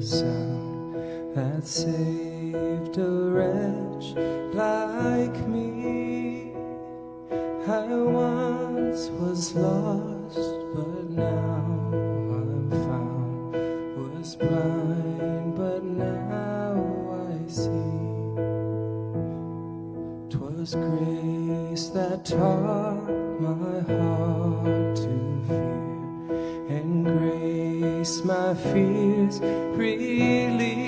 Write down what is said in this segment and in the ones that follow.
sound that saved a wretch like me. I once was lost, but now I'm found. Was blind, but now I see. 'Twas grace that taught my heart to fear, and grace my fears relieved.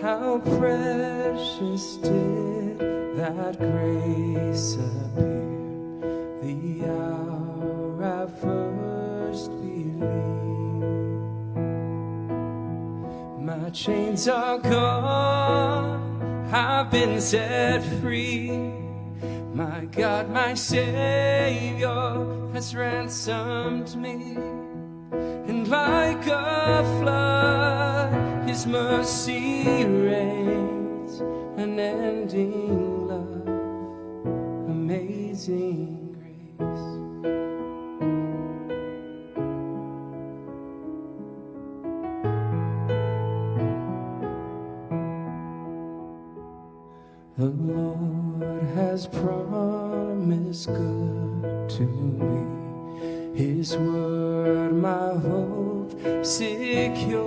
How precious did that grace appear, the hour I first believed. My chains are gone, I've been set free. My God, my Savior has ransomed me. And like a flood, His mercy reigns, unending love, amazing grace. The Lord has promised good to me. His word my hope secures.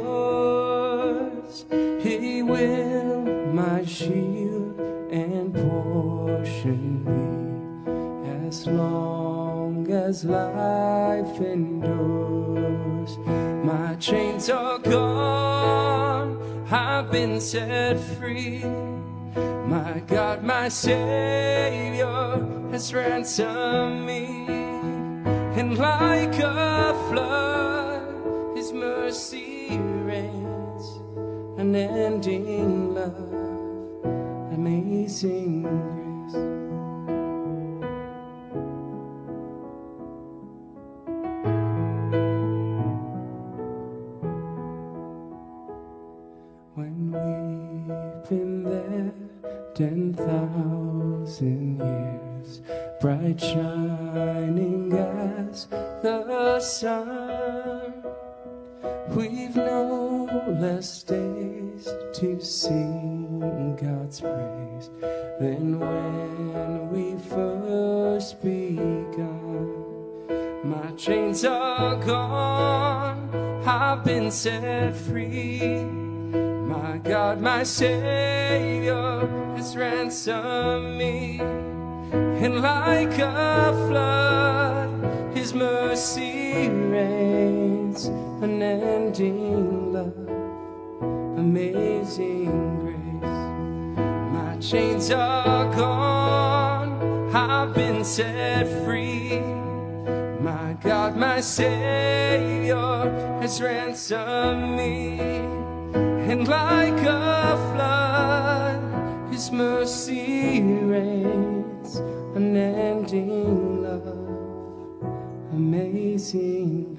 He will my shield and portion be, as long as life endures. My chains are gone, I've been set free. My God, my Savior has ransomed me. And like a flood, His mercy reigns, unending love, amazing grace. When we've been there 10,000 years, bright shining as the sun, we've no less days to sing God's praise than when we first begun. My chains are gone, I've been set free. My God, my Savior has ransomed me. And like a flood, His mercy reigns, unending love, amazing grace. My chains are gone, I've been set free. My God, my Savior has ransomed me. And like a flood, His mercy reigns, unending love, amazing